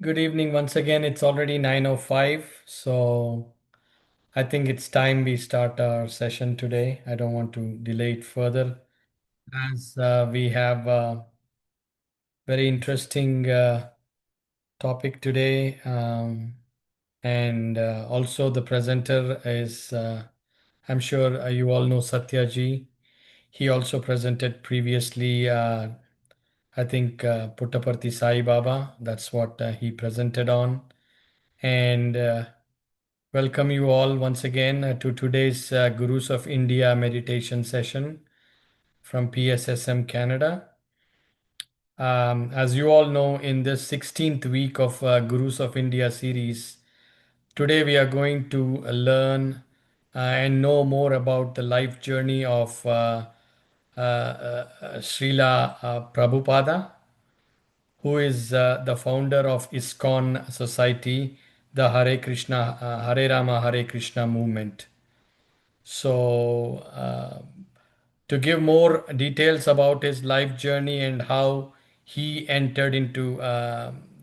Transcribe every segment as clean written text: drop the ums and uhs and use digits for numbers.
Good evening once again. It's already 9:05, so I think it's time we start our session today. I don't want to delay it further as we have a very interesting topic today. And also, the presenter is, I'm sure you all know Satyaji. He also presented previously, I think, Puttaparthi Sai Baba. That's what he presented on. And welcome you all once again to today's Gurus of India meditation session from PSSM Canada. As you all know, in this 16th week of Gurus of India series, today we are going to learn and know more about the life journey of Srila Prabhupada, who is the founder of ISKCON Society, the Hare Krishna, Hare Rama, Hare Krishna movement. So, to give more details about his life journey and how he entered into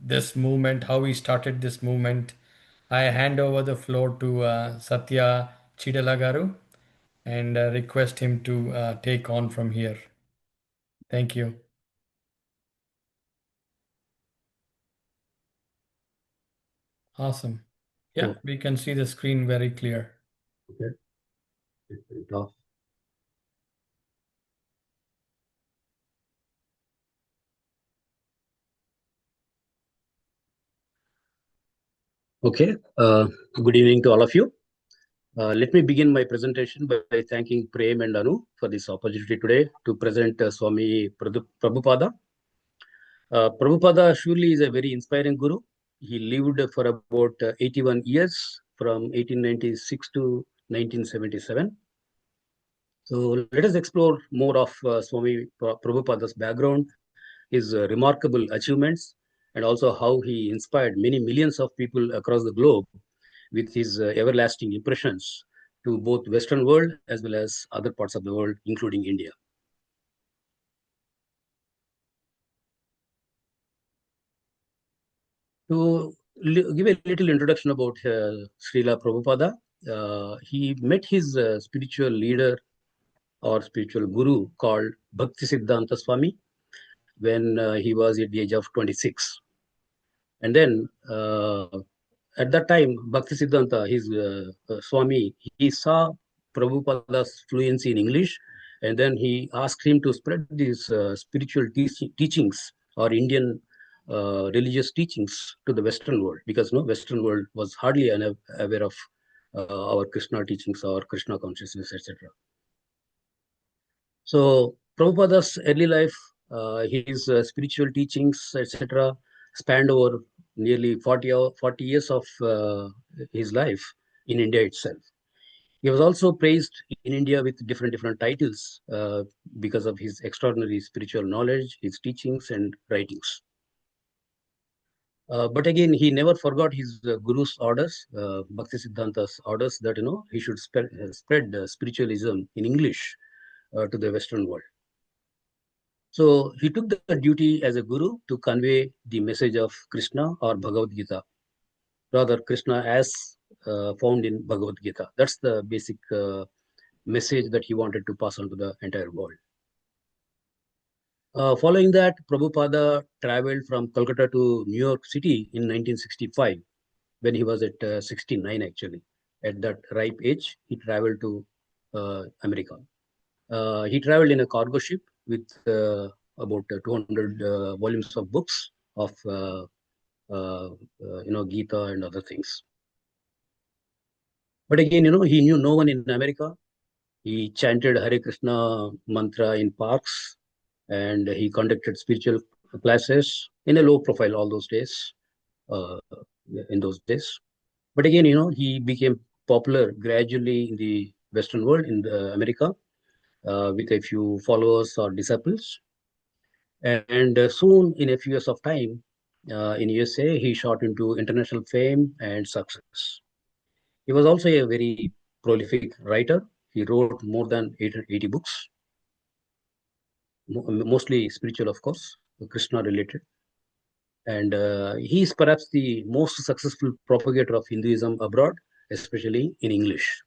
this movement, how he started this movement, I hand over the floor to Satya Chidalagaru and request him to take on from here. Thank you. Awesome. Yeah, we can see the screen very clear. Okay. Okay. Good evening to all of you. Let me begin my presentation by thanking Prem and Anu for this opportunity today to present Swami Prabhupada. Prabhupada surely is a very inspiring guru. He lived for about 81 years from 1896 to 1977. So let us explore more of Swami Prabhupada's background, his remarkable achievements, and also how he inspired many millions of people across the globe with his everlasting impressions to both Western world as well as other parts of the world, including India. To give a little introduction about Srila Prabhupada, he met his spiritual leader or spiritual guru called Bhaktisiddhanta Swami when he was at the age of 26. And then at that time, Bhaktisiddhanta, his Swami, he saw Prabhupada's fluency in English, and then he asked him to spread these spiritual teachings or Indian religious teachings to the Western world, because no Western world was hardly aware of our Krishna teachings or Krishna consciousness, etc. So Prabhupada's early life, his spiritual teachings, etc., spanned over nearly 40 years of his life in India itself. He was also praised in India with different titles because of his extraordinary spiritual knowledge, his teachings and writings. But again, he never forgot his guru's orders, Bhaktisiddhanta's orders that he should spread spiritualism in English to the Western world. So he took the duty as a guru to convey the message of Krishna or Bhagavad Gita, rather Krishna as found in Bhagavad Gita. That's the basic message that he wanted to pass on to the entire world. Following that, Prabhupada traveled from Calcutta to New York City in 1965, when he was at 69 actually. At that ripe age, he traveled to America. He traveled in a cargo ship with about 200 volumes of books of Gita and other things. But again, he knew no one in America. He chanted Hare Krishna mantra in parks, and he conducted spiritual classes in a low profile all those days, in those days. But again, he became popular gradually in the Western world, in America, with a few followers or disciples. And soon, in a few years of time, in USA, he shot into international fame and success. He was also a very prolific writer. He wrote more than 80 books, mostly spiritual, of course, Krishna related. And he is perhaps the most successful propagator of Hinduism abroad, especially in English.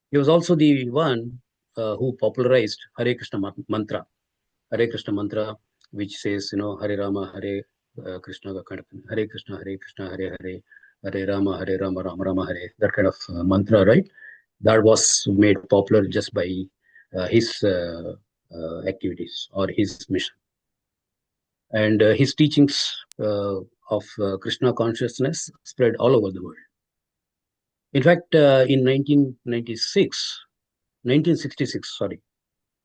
He was also the one who popularized Hare Krishna mantra, Hare Krishna mantra, which says, Hare Rama, Krishna, kind of Hare Krishna, Hare Krishna, Hare Hare, Hare Rama, Rama Rama, Hare, that kind of mantra, right? That was made popular just by his activities or his mission. And his teachings of Krishna consciousness spread all over the world. In fact, in 1966, sorry,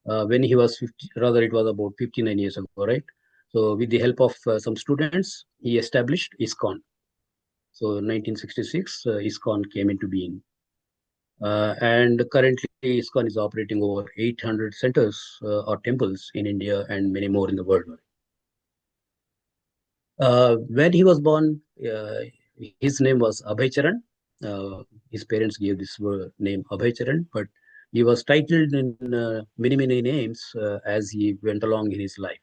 when he was 50, rather it was about 59 years ago, right? So with the help of some students, he established ISKCON. So in 1966, ISKCON came into being. And currently, ISKCON is operating over 800 centers or temples in India and many more in the world. When he was born, his name was Abhay Charan. His parents gave this name Abhay Charan, but he was titled in many, many names as he went along in his life.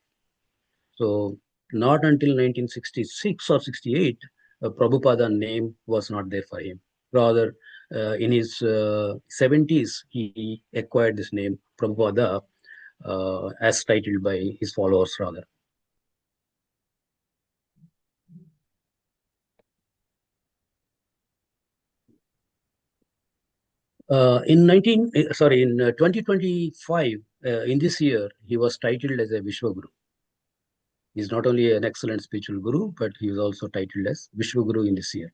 So not until 1966 or 68, Prabhupada name was not there for him. Rather, in his 70s, he acquired this name Prabhupada as titled by his followers rather. In 2025, in this year, he was titled as a Vishwaguru. He's not only an excellent spiritual guru, but he was also titled as Vishwaguru in this year.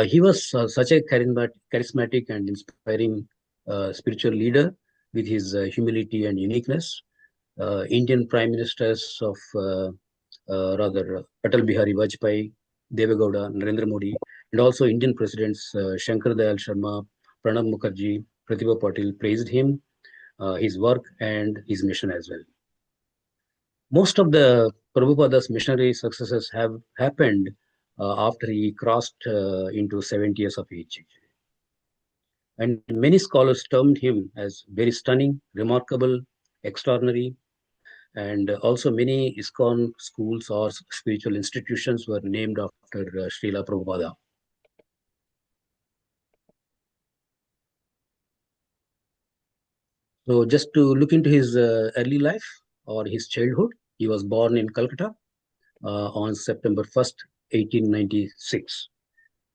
He was such a charismatic and inspiring spiritual leader with his humility and uniqueness. Indian prime ministers of rather Atal Bihari Vajpayee, Devegowda, Narendra Modi, and also Indian presidents Shankar Dayal Sharma, Pranab Mukherjee, Pratibha Patil praised him, his work, and his mission as well. Most of the Prabhupada's missionary successes have happened after he crossed into 70 years of age. And many scholars termed him as very stunning, remarkable, extraordinary, and also many ISKCON schools or spiritual institutions were named after Srila Prabhupada. So just to look into his early life or his childhood, he was born in Calcutta on September 1st, 1896.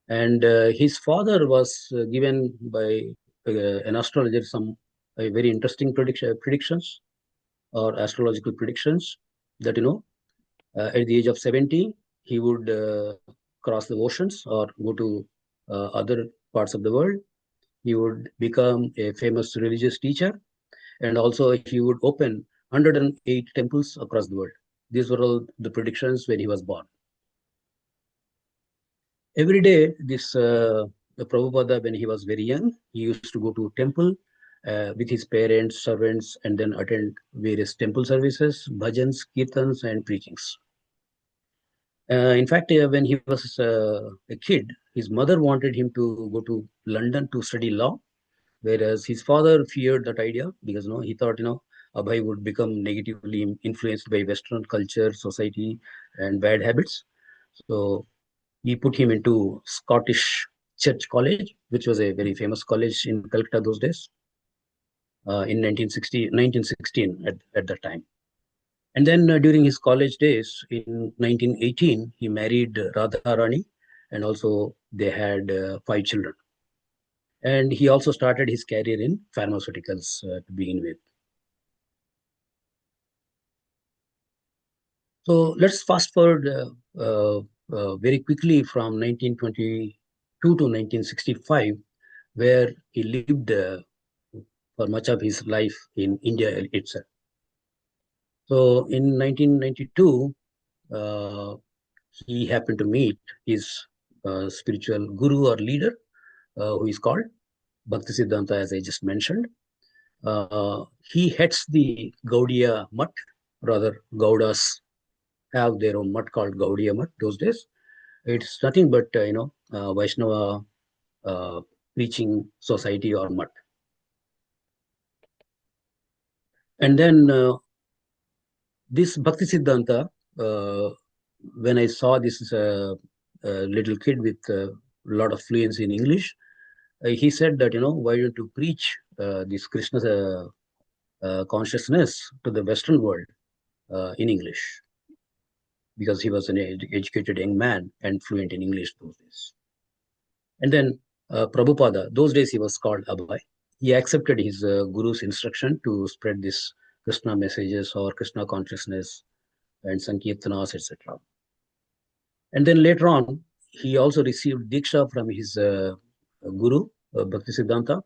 And his father was given by an astrologer some very interesting predictions or astrological predictions that, at the age of 70, he would cross the oceans or go to other parts of the world. He would become a famous religious teacher, and also he would open 108 temples across the world. These were all the predictions when he was born. Every day, the Prabhupada, when he was very young, he used to go to temple with his parents, servants, and then attend various temple services, bhajans, kirtans, and preachings. In fact, when he was a kid, his mother wanted him to go to London to study law, whereas his father feared that idea because he thought Abhay would become negatively influenced by Western culture, society, and bad habits. So he put him into Scottish Church College, which was a very famous college in Calcutta those days, in 1916 at that time. And then during his college days in 1918, he married Radha Rani, and also they had 5 children. And he also started his career in pharmaceuticals to begin with. So let's fast forward very quickly from 1922 to 1965, where he lived for much of his life in India itself. So in 1992, uh, he happened to meet his spiritual guru or leader, who is called Bhaktisiddhanta, as I just mentioned. He heads the Gaudiya Mutt, rather Gaudas have their own mutt called Gaudiya Mutt those days. It's nothing but, Vaishnava preaching society or mutt. And then this Bhaktisiddhanta when I saw this little kid with a lot of fluency in English, he said that, why don't you preach this Krishna consciousness to the Western world in English? Because he was an educated young man and fluent in English those days. And then Prabhupada, those days he was called Abhay. He accepted his guru's instruction to spread this Krishna messages or Krishna consciousness and Sankirtanas, etc. And then later on, he also received Diksha from his guru, Bhaktisiddhanta.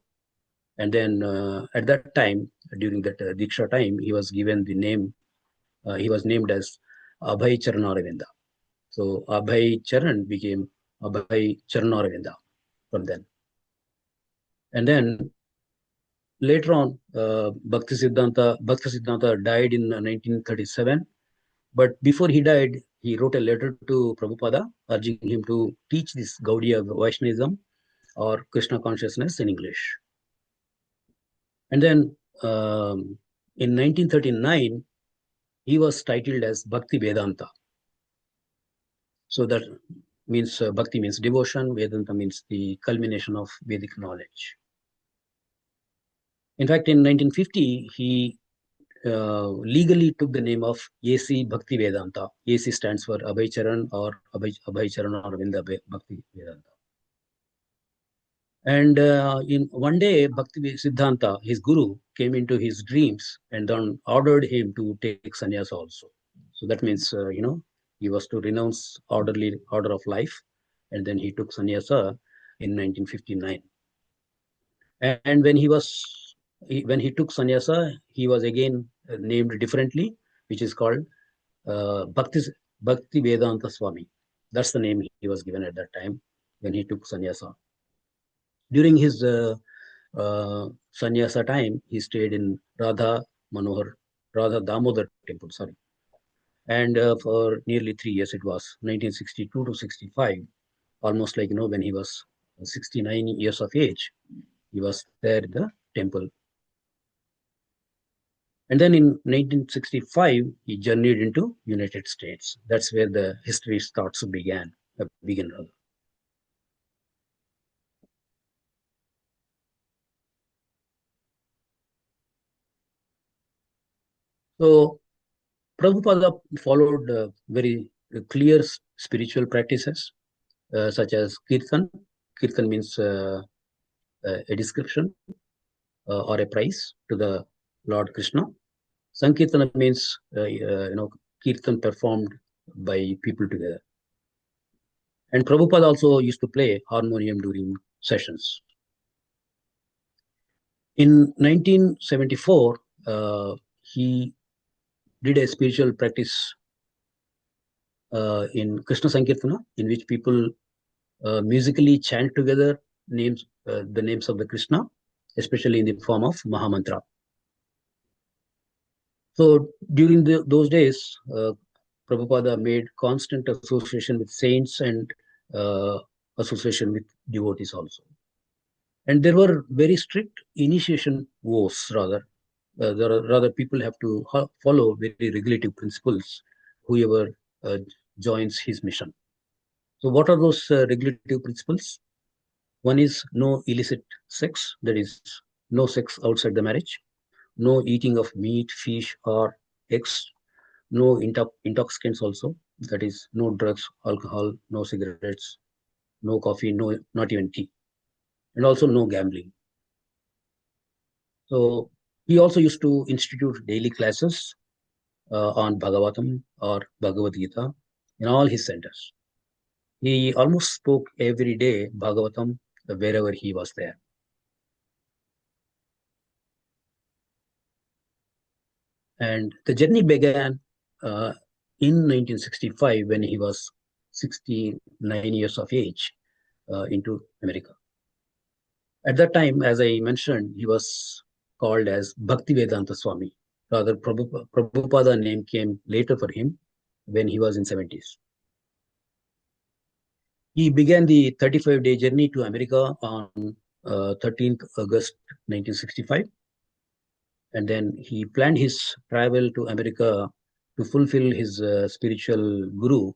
And then at that time, during that Diksha time, he was given the name, he was named as Abhay Charanaravinda. So Abhay Charan became Abhay Charanaravinda from then. And then later on, Bhaktisiddhanta died in 1937. But before he died, he wrote a letter to Prabhupada urging him to teach this Gaudiya Vaishnavism or Krishna consciousness in English. And then in 1939, he was titled as Bhakti Vedanta. So that means Bhakti means devotion, Vedanta means the culmination of Vedic knowledge. In fact, in 1950, he legally took the name of AC Bhakti Vedanta. AC stands for Abhay Charan or Abhay Charan or Arvinda Bhakti Vedanta. And in one day, Bhakti Siddhanta, his guru, came into his dreams and then ordered him to take sannyas also. So that means, he was to renounce order of life, and then he took sannyasa in 1959. And when he took sannyasa, he was again named differently, which is called Bhakti Vedanta Swami. That's the name he was given at that time when he took sannyasa. During his sannyasa time, he stayed in Radha Damodar temple, sorry. And for nearly 3 years, it was 1962 to 65, almost like, when he was 69 years of age, he was there in the temple. And then in 1965, he journeyed into United States. That's where the history starts to begin. So Prabhupada followed very clear spiritual practices such as Kirtan. Kirtan means a description or a praise to the Lord Krishna. Sankirtana means, Kirtan performed by people together. And Prabhupada also used to play harmonium during sessions. In 1974, he did a spiritual practice in Krishna Sankirtana, in which people musically chant together the names of the Krishna, especially in the form of Mahamantra. So during those days, Prabhupada made constant association with saints and association with devotees also. And there were very strict initiation vows, rather. Rather, people have to follow very regulative principles, whoever joins his mission. So what are those regulative principles? One is no illicit sex, that is, no sex outside the marriage, no eating of meat, fish, or eggs, no intoxicants also, that is, no drugs, alcohol, no cigarettes, no coffee, not even tea, and also no gambling. So he also used to institute daily classes on Bhagavatam or Bhagavad Gita in all his centers. He almost spoke every day Bhagavatam wherever he was there. And the journey began in 1965 when he was 69 years of age into America. At that time, as I mentioned, he was called as Bhaktivedanta Swami. Rather, Prabhupada name came later for him when he was in 70s. He began the 35-day journey to America on 13th August 1965. And then he planned his travel to America to fulfill his spiritual guru,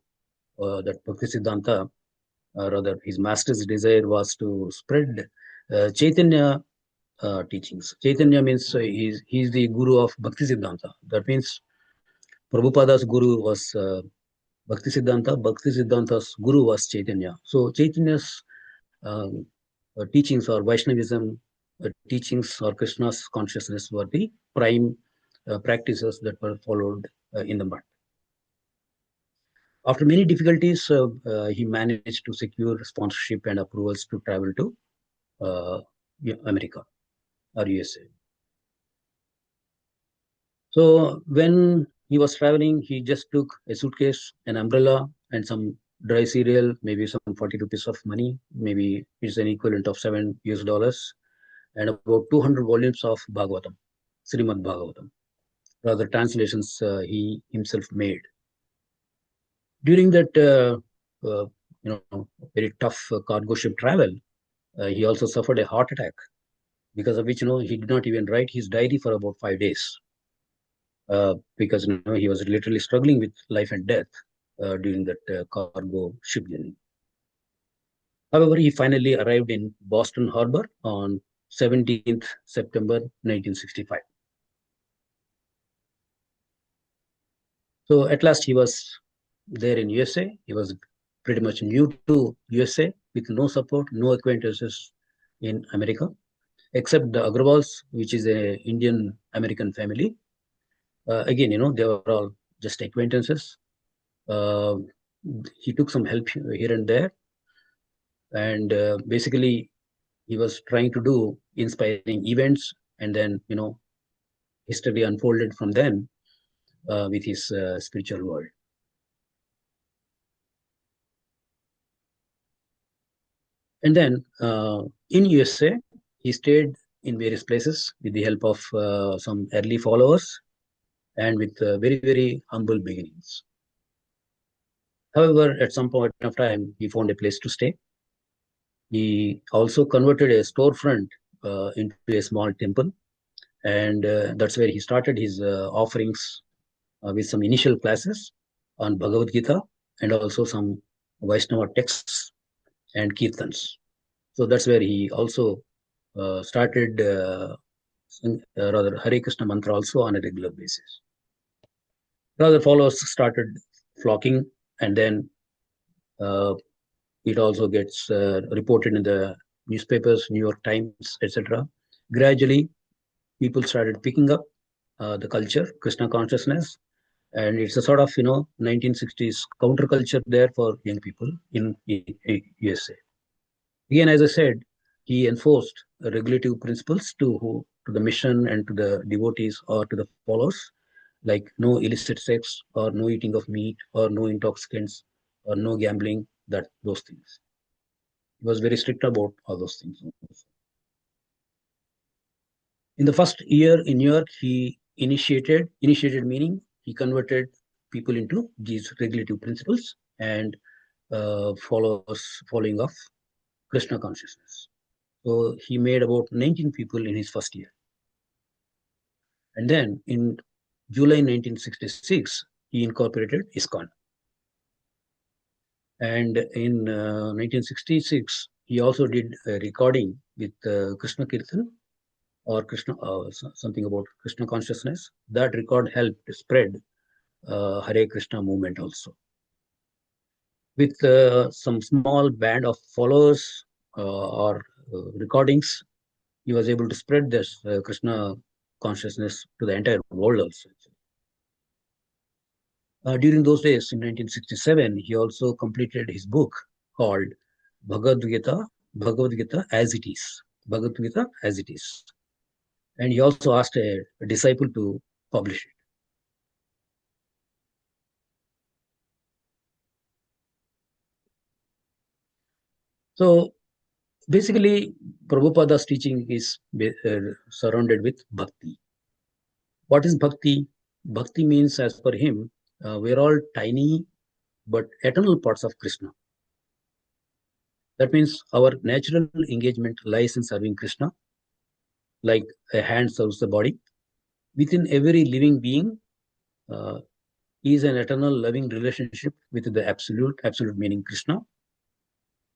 that Bhaktisiddhanta, rather his master's desire was to spread Chaitanya teachings. Chaitanya means he's the guru of Bhaktisiddhanta. That means Prabhupada's guru was Bhaktisiddhanta. Bhaktisiddhanta's guru was Chaitanya. So Chaitanya's teachings or Vaishnavism teachings or Krishna's consciousness were the prime practices that were followed in the mud. After many difficulties, he managed to secure sponsorship and approvals to travel to America or USA. So when he was traveling, he just took a suitcase, an umbrella, and some dry cereal, maybe some 40 rupees of money, maybe it's an equivalent of $7, and about 200 volumes of Bhagavatam, Srimad Bhagavatam, rather translations he himself made. During that very tough cargo ship travel, he also suffered a heart attack, because of which he did not even write his diary for about 5 days, because he was literally struggling with life and death during that cargo ship journey. However, he finally arrived in Boston Harbor on 17th September 1965. So at last he was there in USA. He was pretty much new to USA with no support, no acquaintances in America, except the Agrawals, which is a Indian American family. Again, they were all just acquaintances. He took some help here and there, and basically he was trying to do inspiring events, and then history unfolded from them with his spiritual world. And then in USA, he stayed in various places with the help of some early followers and with very, very humble beginnings. However, at some point of time, he found a place to stay. He also converted a storefront into a small temple, and that's where he started his offerings with some initial classes on Bhagavad Gita and also some Vaishnava texts and kirtans. So that's where he also started rather Hare Krishna mantra also on a regular basis. Rather followers started flocking, and then it also gets reported in the newspapers, New York Times, etc. Gradually, people started picking up the culture, Krishna consciousness, and it's a sort of 1960s counterculture there for young people in USA. Again, as I said, he enforced regulative principles to the mission and to the devotees or to the followers, like no illicit sex or no eating of meat or no intoxicants or no gambling, those things. He was very strict about all those things. In the first year in New York, he initiated meaning he converted people into these regulative principles and following of Krishna consciousness. So he made about 19 people in his first year. And then in July 1966, he incorporated ISKCON. And in 1966, he also did a recording with Krishna Kirtan or Krishna, something about Krishna consciousness. That record helped spread Hare Krishna movement also. With some small band of followers or recordings, he was able to spread this Krishna consciousness to the entire world also. During those days, in 1967, he also completed his book called Bhagavad Gita as it is. Bhagavad Gita as it is. And he also asked a disciple to publish it. So basically, Prabhupada's teaching is surrounded with bhakti. What is bhakti? Bhakti means, as per him, we're all tiny but eternal parts of Krishna. That means our natural engagement lies in serving Krishna, like a hand serves the body. Within every living being, is an eternal loving relationship with the absolute meaning Krishna.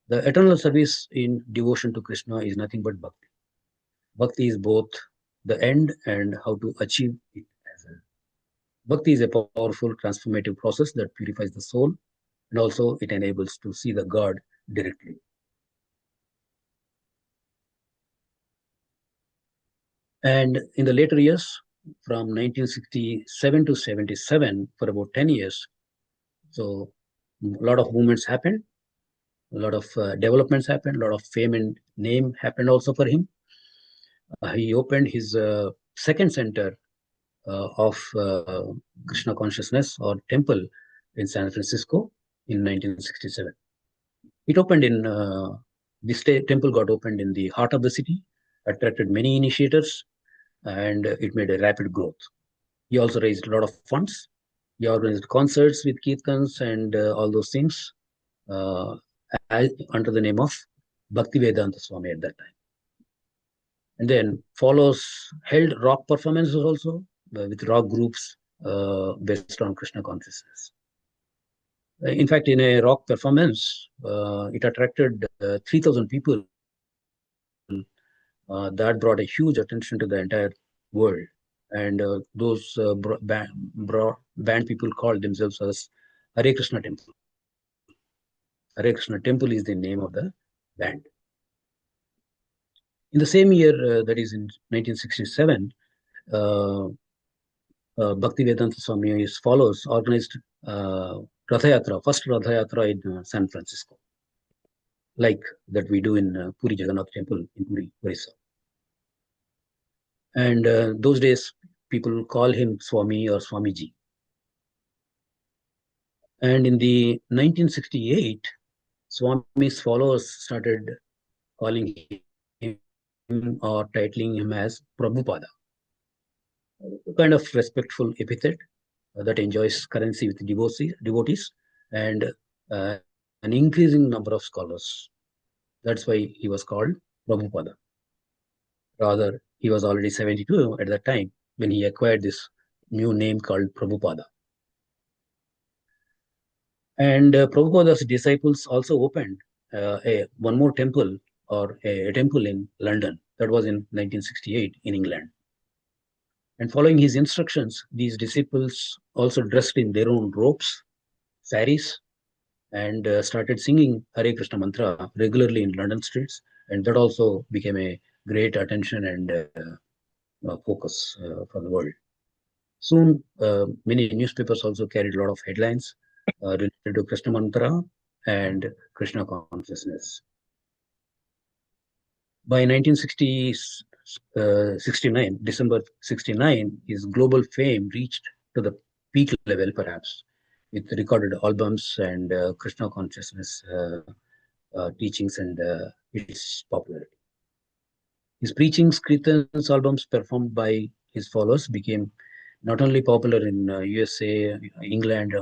The eternal service in devotion to Krishna is nothing but bhakti. Bhakti is both the end and how to achieve it as well. Bhakti is a powerful transformative process that purifies the soul, and also it enables to see the God directly. And in the later years, from 1967 to 77, for about 10 years, so a lot of movements happened, a lot of developments happened, a lot of fame and name happened also for him. He opened his second center of Krishna consciousness or temple in San Francisco in 1967. It opened in this temple got opened in the heart of the city, attracted many initiators, and it made a rapid growth. He also raised a lot of funds. He organized concerts with kirtans and all those things uh, under the name of Bhaktivedanta Swami at that time. And then follows held rock performances also with rock groups based on Krishna consciousness. In fact, in a rock performance, it attracted 3,000 people. That brought a huge attention to the entire world. And those band people called themselves as Hare Krishna Temple. Hare Krishna Temple is the name of the band. In the same year, that is in 1967, Bhaktivedanta Swami's followers organized Ratha Yatra, first Ratha Yatra in San Francisco, like that we do in Puri Jagannath Temple in Puri, Orissa. And those days, people call him Swami or Swamiji. And in the 1968, Swami's followers started calling him or titling him as Prabhupada, a kind of respectful epithet that enjoys currency with devotees and uh, an increasing number of scholars. That's why he was called Prabhupada. Rather, he was already 72 at that time when he acquired this new name called Prabhupada. And Prabhupada's disciples also opened one more temple or a temple in London. That was in 1968 in England. And following his instructions, these disciples also dressed in their own robes, saris, and started singing Hare Krishna mantra regularly in London streets. And that also became a great attention and focus for the world. Soon, many newspapers also carried a lot of headlines related to Krishna mantra and Krishna consciousness. By 1969, December 69, his global fame reached to the peak level, perhaps, with recorded albums and Krishna consciousness teachings and its popularity. His preachings, kirtans, albums performed by his followers became not only popular in USA, England,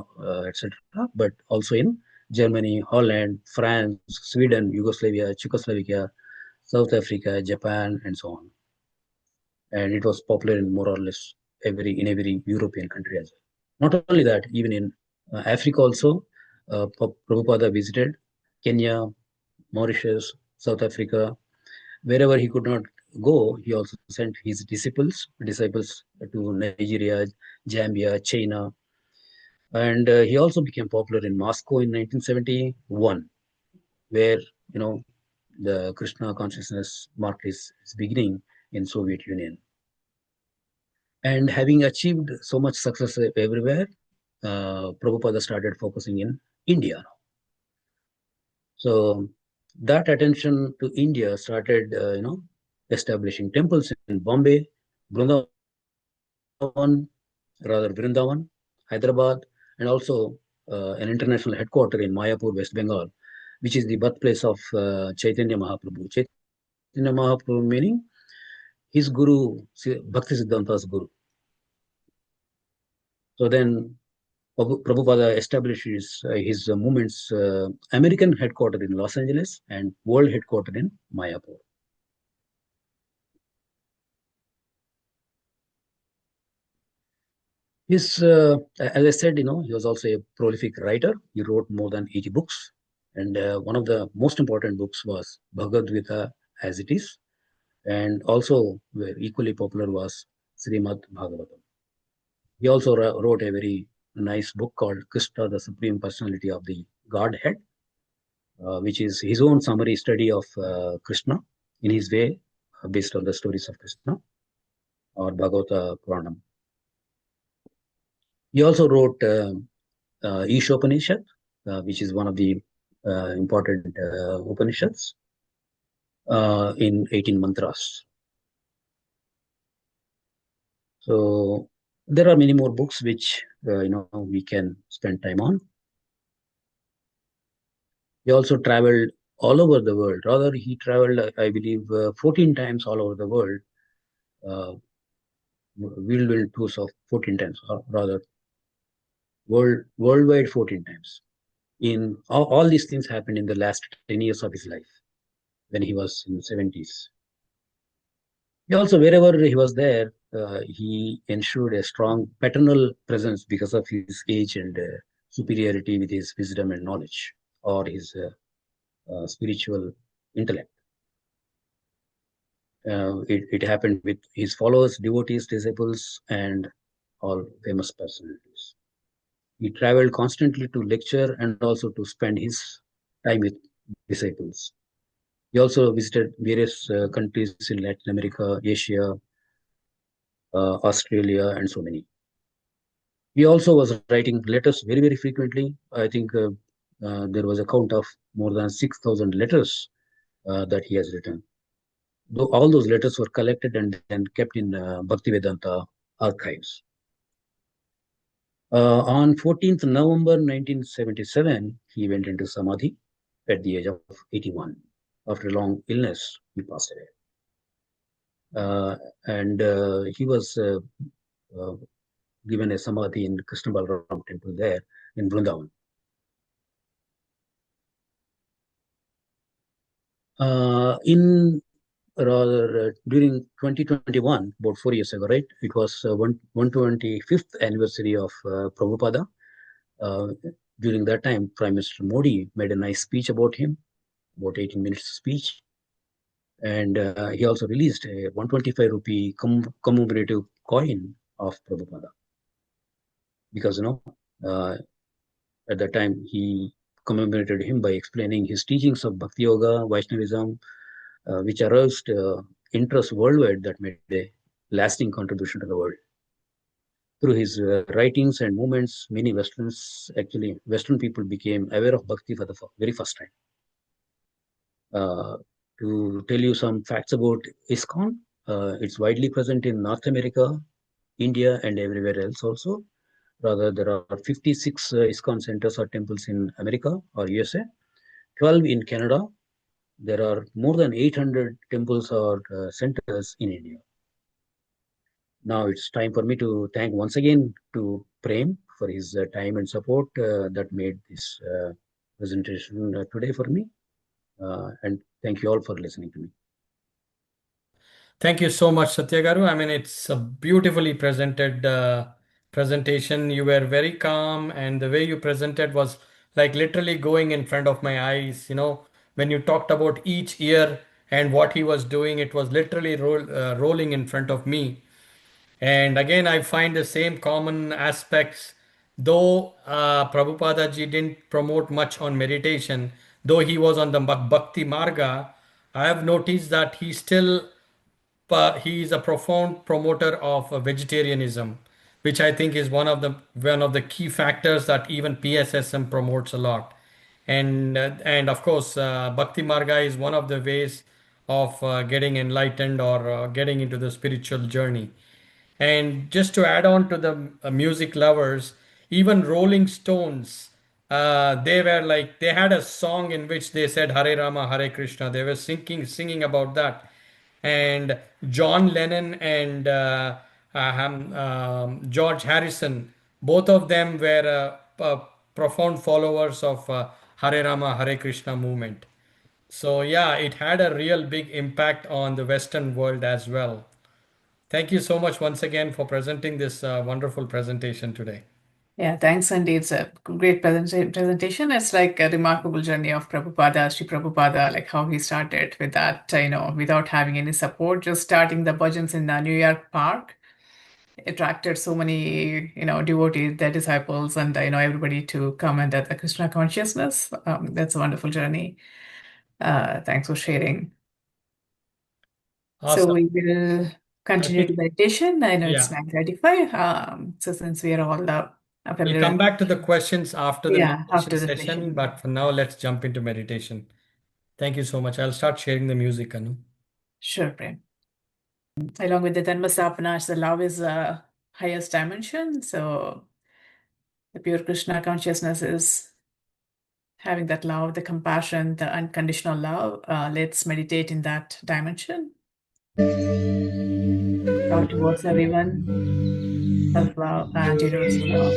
etc., but also in Germany, Holland, France, Sweden, Yugoslavia, Czechoslovakia, South Africa, Japan, and so on. And it was popular in more or less every European country as well. Not only that, even in Africa also, Prabhupada visited Kenya, Mauritius, South Africa. Wherever he could not go, he also sent his disciples to Nigeria, Zambia, China. And he also became popular in Moscow in 1971, where, the Krishna consciousness marked its beginning in Soviet Union. And having achieved so much success everywhere, Prabhupada started focusing in India. So that attention to India started, establishing temples in Bombay, Vrindavan, Vrindavan, Hyderabad, and also an international headquarter in Mayapur, West Bengal, which is the birthplace of Chaitanya Mahaprabhu. Chaitanya Mahaprabhu meaning his guru, Bhakti Siddhanta's guru. So then Prabhupada establishes his movement's American headquarters in Los Angeles and world headquarters in Mayapur. As I said, he was also a prolific writer. He wrote more than 80 books. And one of the most important books was Bhagavad Gita as it is. And also, equally popular was Srimad Bhagavatam. He also wrote a very nice book called Krishna, the Supreme Personality of the Godhead, which is his own summary study of Krishna in his way, based on the stories of Krishna or Bhagavata Puranam. He also wrote Ishopanishad, which is one of the important Upanishads, in 18 mantras. So there are many more books which we can spend time on. He also traveled all over the world. Rather, he traveled, I believe, 14 times all over the world, uh, whirlwind tours of 14 times, or rather, worldwide 14 times. In all these things happened in the last 10 years of his life when he was in the 70s. He also, wherever he was there, he ensured a strong paternal presence because of his age and superiority with his wisdom and knowledge or his spiritual intellect. It happened with his followers, devotees, disciples, and all famous personalities. He traveled constantly to lecture and also to spend his time with disciples. He also visited various countries in Latin America, Asia, Australia, and so many. He also was writing letters very, very frequently. I think there was a count of more than 6,000 letters that he has written. Though all those letters were collected and then kept in Bhaktivedanta archives. On 14th November 1977, he went into Samadhi at the age of 81. After a long illness, he passed away. And he was uh, given a Samadhi in Krishna Balaram temple there in Vrindavan. In rather During 2021, about 4 years ago, right? It was 125th anniversary of Prabhupada. Uh, During that time, Prime Minister Modi made a nice speech about him, about 18 minutes speech. And he also released a 125 rupee commemorative coin of Prabhupada. Because, uh, at that time, he commemorated him by explaining his teachings of Bhakti Yoga, Vaishnavism, which aroused interest worldwide that made a lasting contribution to the world. Through his writings and movements, many Western people became aware of Bhakti for the very first time. Uh, to tell you some facts about ISKCON, it's widely present in North America, India, and everywhere else also. Rather, there are 56 ISKCON centers or temples in America or USA, 12 in Canada. There are more than 800 temples or centers in India. Now it's time for me to thank once again to Prem for his time and support that made this presentation today for me. And thank you all for listening to me. Thank you so much, Satyagaru. I mean, it's a beautifully presented presentation. You were very calm, and the way you presented was like literally going in front of my eyes. When you talked about each year and what he was doing, it was literally rolling in front of me. And again, I find the same common aspects. Though Prabhupada ji didn't promote much on meditation, though he was on the Bhakti Marga, I have noticed that he still he is a profound promoter of vegetarianism, which I think is one of the key factors that even PSSM promotes a lot. And of course, Bhakti Marga is one of the ways of getting enlightened or getting into the spiritual journey. And just to add on to the music lovers, even Rolling Stones, they were like they had a song in which they said Hare Rama, Hare Krishna. They were singing about that. And John Lennon and George Harrison, both of them were profound followers of Hare Rama, Hare Krishna movement. So yeah, it had a real big impact on the Western world as well. Thank you so much once again for presenting this wonderful presentation today. Yeah, thanks, Andy. It's a great presentation. It's like a remarkable journey of Prabhupada, Sri Prabhupada, like how he started with that, without having any support, just starting the bhajans in the New York Park, attracted so many, devotees, their disciples, and, everybody to come and the Krishna consciousness. That's a wonderful journey. Thanks for sharing. So Awesome. we will I continue the think, meditation. I know it's yeah, 9:35. So since we are all we'll familiar come with, back to the questions after the yeah, meditation after the session, session. but for now, let's jump into meditation. Thank you so much. I'll start sharing the music, Anu. Sure, Prem. Along with the Dharmasapanas, the love is highest dimension. So the pure Krishna consciousness is having that love, the compassion, the unconditional love. Let's meditate in that dimension. Love towards everyone, self-love and universal love.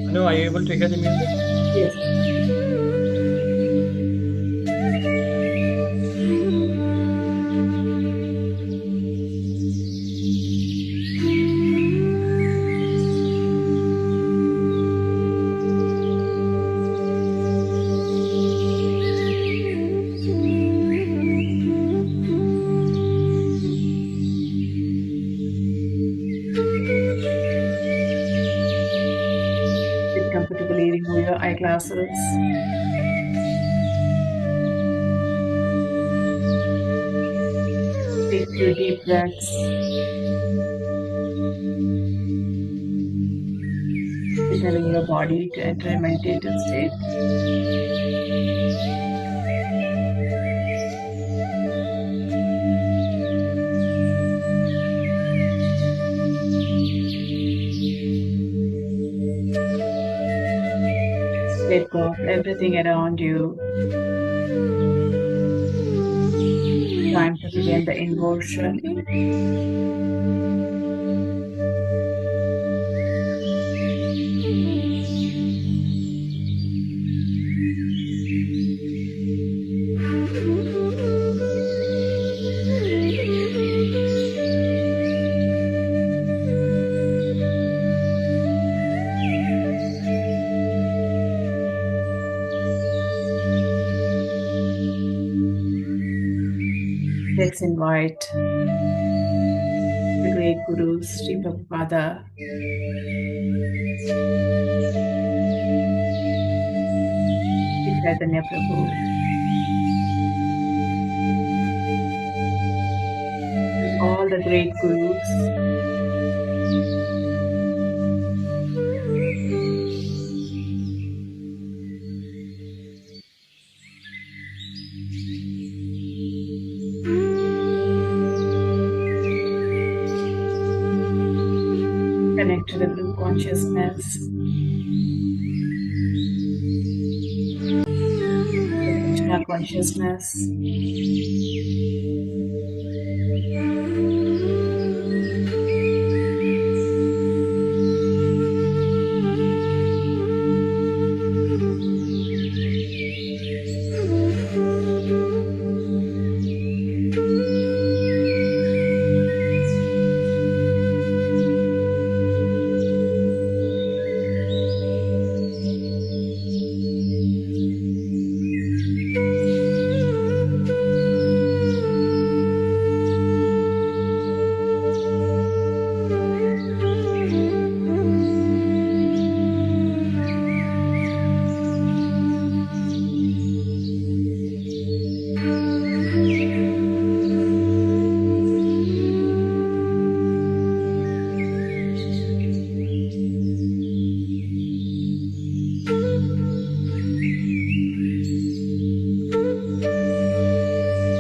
Anu, are you able to hear the music? Yes. Sit comfortably, remove your eyeglasses. Take few deep breaths, signaling your body to enter a meditative state. Let go of everything around you. Time to begin the inversion. Let's invite the great gurus, Sri Prabhupada, Sri Chaitanya Prabhu, and all the great gurus. Connect to the group consciousness, the Krishna consciousness.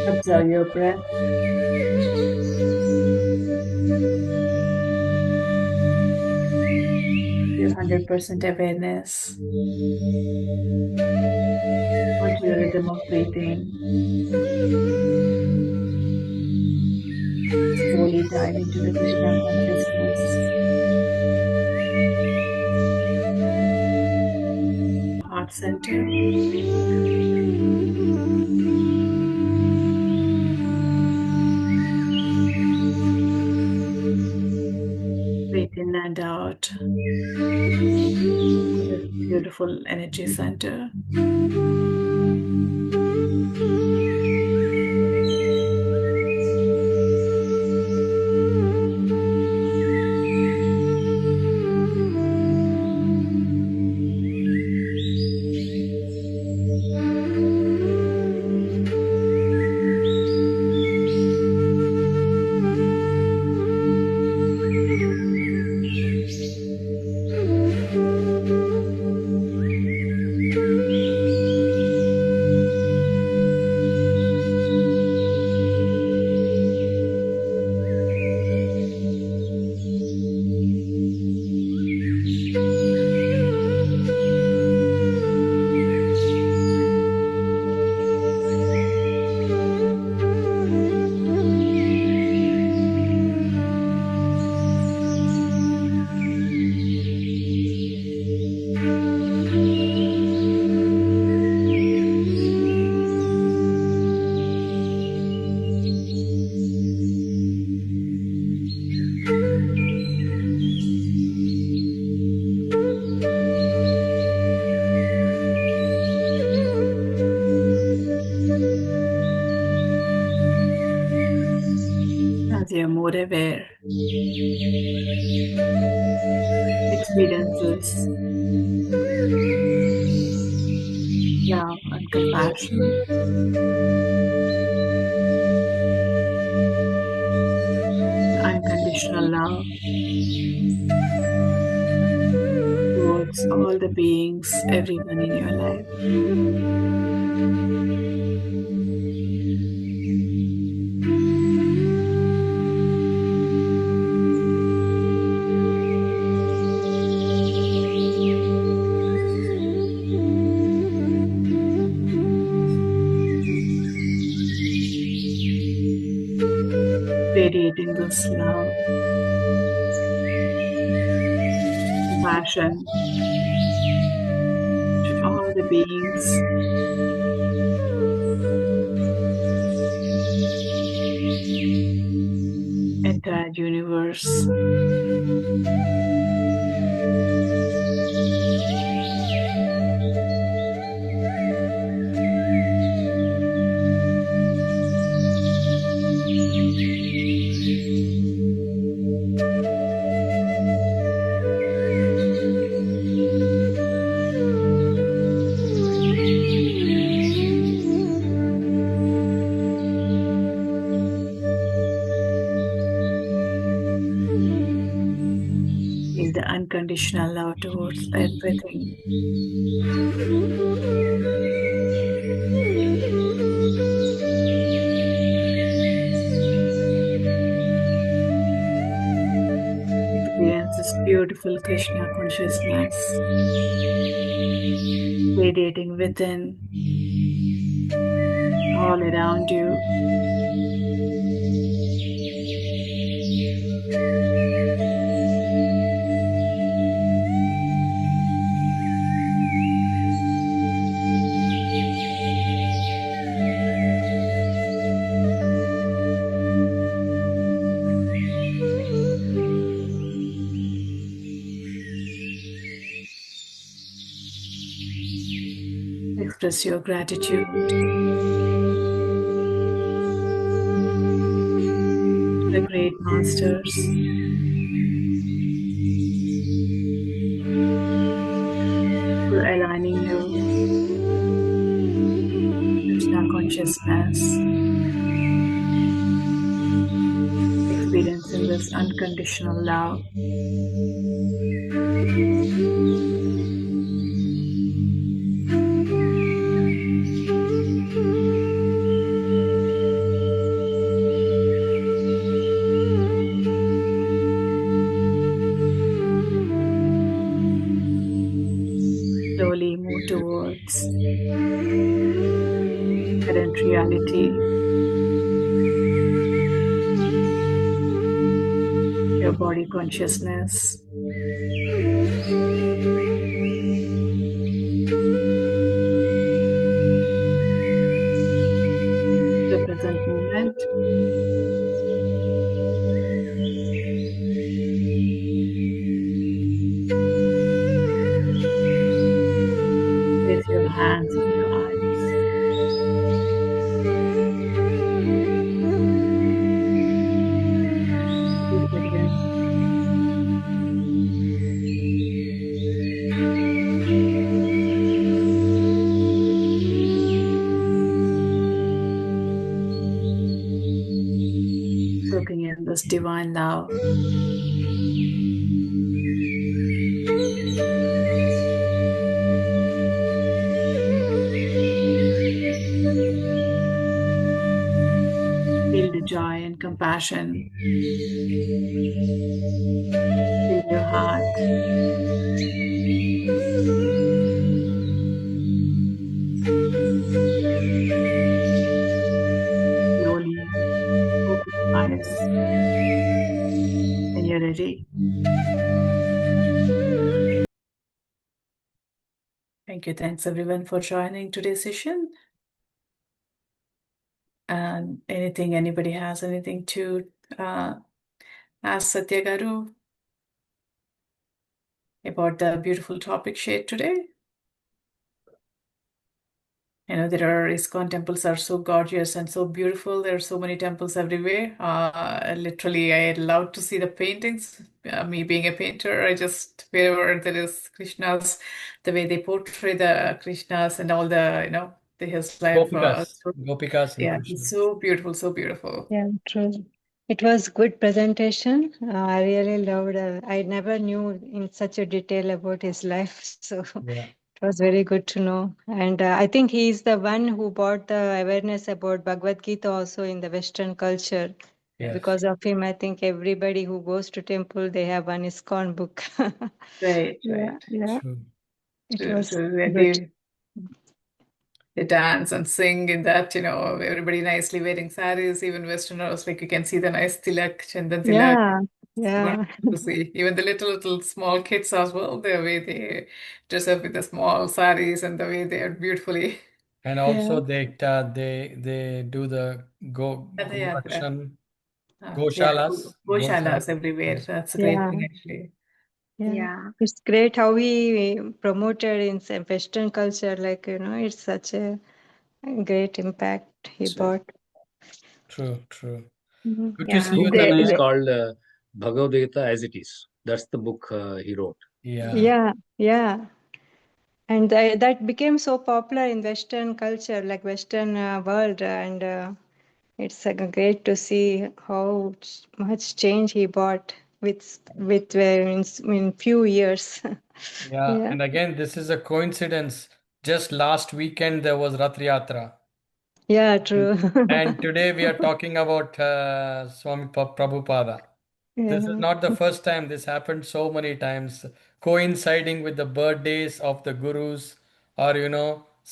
Observe your breath. Your 100% awareness onto the rhythm of breathing. Slowly dive into the Krishna consciousness, heart center. beautiful energy center. As you're more aware, experiences love and compassion, unconditional love towards all the beings, everyone in your life. Radiating this love, compassion to all the beings, entire universe. Is the unconditional love towards everything. Experience this beautiful Krishna consciousness radiating within, all around you. Express your gratitude to the great masters for aligning you with Krishna consciousness, experiencing this unconditional love. Slowly move towards current reality, your body consciousness, the present moment, soaking in this divine love. Feel the joy and compassion in your heart. Slowly open your eyes when you're ready. Thank you. Thanks everyone for joining today's session. And anybody has anything to ask Satya Garu about the beautiful topic shared today? There are ISKCON temples are so gorgeous and so beautiful. There are so many temples everywhere. Literally, I love to see the paintings. Me being a painter, I just, wherever there is Krishnas, the way they portray the Krishnas and all his life. Gopikas and Yeah, Krishna. it's so beautiful, so beautiful. Yeah, true. It was good presentation. I really loved. I never knew in such a detail about his life, so Yeah. it was very good to know. And I think he is the one who brought the awareness about Bhagavad Gita also in the Western culture. Yes. Because of him, I think everybody who goes to temple, they have one ISKCON book. Right, Yeah, right. yeah. True. It So, was so good. they dance and sing in that, everybody nicely wearing saris, even Westerners, like you can see the nice tilak, chandan tilak. Yeah, It's yeah, wonderful to see. Even the little small kids as well, the way they dress up with the small saris and the way they are beautifully. And yeah, also they do the Ratha Yatra. Rakshan Yeah, Goshalas. goshalas everywhere. Yes. That's a great yeah. thing, actually. Yeah, Yeah. it's great how he promoted in some Western culture. Like, it's such a great impact he True. brought. True, true. Mhm. Good to His see Yeah. you, book name is Tanaya. called Bhagavad Gita as it is. That's the book he wrote. Yeah. Yeah, yeah. And that became so popular in Western culture, like Western world. And it's great to see how much change he brought in few years. Yeah. Yeah, And again, this is a coincidence. Just last weekend there was Rath Yatra. yeah, And, true. and today we are talking about Swami Prabhupada. This is Yeah. not the first time. This happened so many times, coinciding with the birthdays of the gurus, or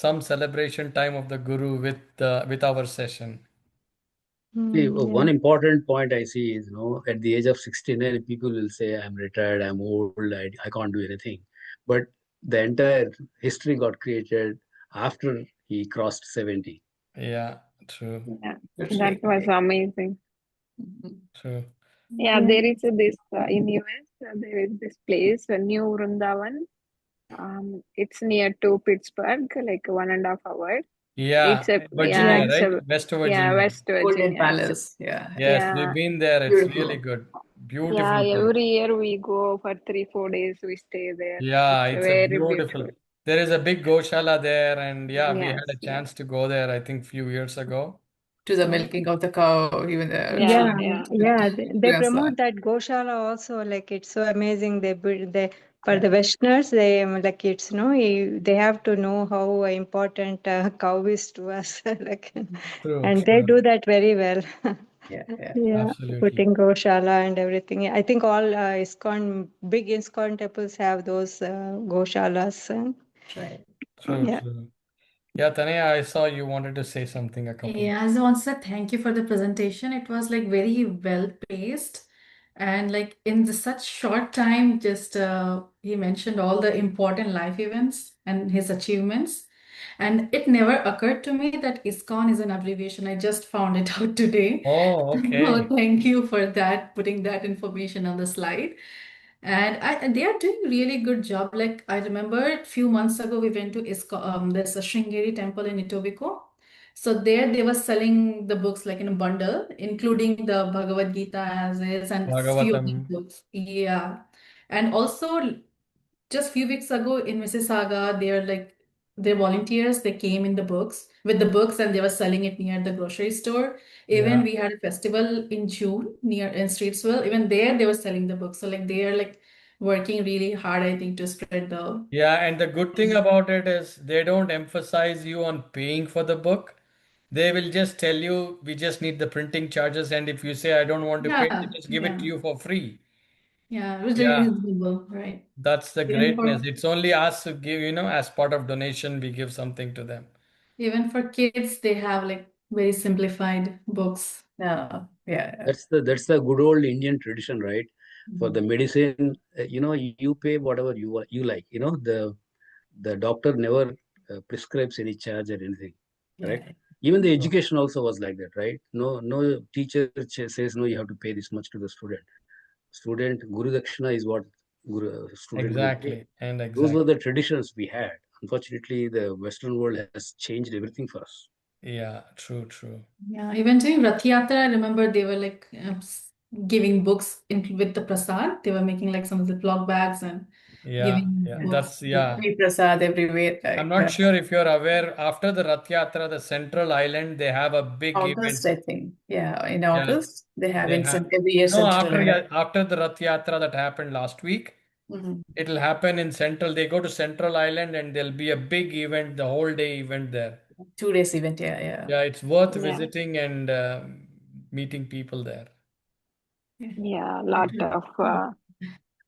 some celebration time of the guru with our session. See, Yeah. one important point I see is, at the age of 69, people will say, I'm retired, I'm old, I can't do anything. But the entire history got created after he crossed 70. Yeah, true, Yeah, Totally that was agree. amazing. Mhm. true. Yeah, Yeah. there is this in US. There is this place, New Vrindavan. It's near to Pittsburgh, like 1.5 hour. It's Yeah, a yeah, Yeah. Virginia, it's right? a West yeah Virginia. West Golden Virginia. Palace. Yeah, yeah. Yes, we've Yeah, been there. It's really Beautiful. good. yeah. Beautiful place. Every year we go for 3 4 days. We stay there. Yeah, It's a it's a very beautiful. beautiful. There is a big Goshala there, and yeah, we had Yes, a yes. chance to go there, I think, few years ago. To the So, milking of the cow, even the Yeah, Yeah, children yeah. yeah, they experience that. promote that Goshala also. Like it's so amazing. They build for Yeah. the Westerners. They like it's they have to know how important cow is to us. Like, true, and they true. do that very well. Yeah, yeah. Yeah, Absolutely. putting Goshala and everything. Yeah, I think all big ISKCON temples have those Goshalas. Right. True, Yeah. true. Yeah, Tanaya, I saw you wanted to say something a couple. Yeah, I just want to say thank you for the presentation. It was like very well paced, and like in such short time, just he mentioned all the important life events and his achievements. And it never occurred to me that ISKCON is an abbreviation. I just found it out today. Oh, So okay. thank you for that, putting that information on the slide. And they are doing really good job. Like I remember a few months ago, we went to there's a Sringeri temple in Etobicoke. So there they were selling the books like in a bundle, including the Bhagavad Gita as is and few other Bhagavatam. books. Yeah. And also just few weeks ago in Mississauga, they're like their volunteers, they came in the books with the books and they were selling it near the grocery store. Even Yeah. we had a festival in June near in Streetsville. Even there they were selling the books. So like they are like working really hard, I think, to spread the Yeah, and the good thing about it is they don't emphasize you on paying for the book. They will just tell you, we just need the printing charges, and if you say I don't want to pay, they yeah, just give it to yeah, you for free. yeah. It was really Yeah, reasonable, right? that's the Even greatness. for It's only us who give, as part of donation, we give something to them. even for kids, they have like very simplified books. No, yeah. That's the good old Indian tradition, right? For Mhm. the medicine, you pay whatever you like. The doctor never prescribes any charge or anything, correct? Yeah. Even the Oh, education also was like that, right? No teacher says no, you have to pay this much to the student. Guru Dakshina is what student will pay. exactly, and Those were exactly. the traditions we had. Unfortunately, the Western world has changed everything for us. Yeah, true, true. Yeah, even during Rath Yatra, I remember they were like giving books with the prasad. They were making like some of the cloth bags and Yeah, giving yeah, Yeah. books. that's, yeah. Free prasad everywhere. I'm Like not sure if you're aware, after the Rath Yatra, the Central Island, they have a big August, event. I think. Yeah, in Yeah, August they have they in have. every year No, Central Island. after the Rath Yatra that happened last week, Mhm. it'll happen in Central. They go to Central Island and there'll be a big event, the whole day event there. 2 days event. Yeah, yeah. Yeah, it's worth Yeah, visiting and meeting people there. Yeah. yeah, It lot was-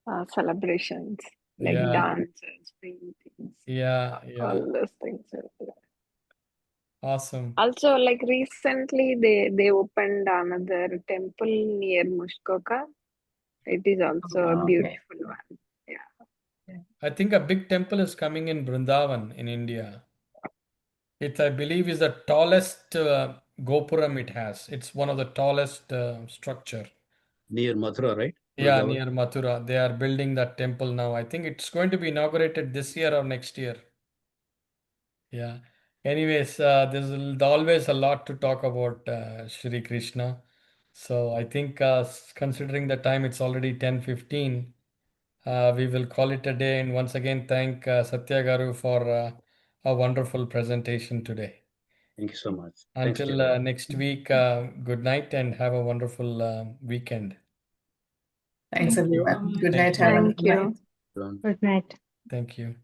of celebrations like Yeah, dances, paintings, yeah, yeah. all those things. Are there. Awesome. Also, like recently, they opened another temple near Mushkoka. It is also a Oh, okay. beautiful one. Yeah. Yeah. I think a big temple is coming in Vrindavan in India. It, I believe, is the tallest Gopuram it has. It's one of the tallest structure. Near Mathura, right? Yeah, Vrindavan. near Mathura. They are building that temple now. I think it's going to be inaugurated this year or next year. Yeah. Anyways, there's always a lot to talk about Shri Krishna. So I think considering the time, it's already 10:15. We will call it a day. And once again, thank Satya Garu for a wonderful presentation today. Thank you so much. Thanks, Until Chetan. next week, good night and have a wonderful weekend. Thanks, Thank you everyone. so Good much. Thank night. you. Have a Thank wonderful night. you. Everyone. Good night. Thank you.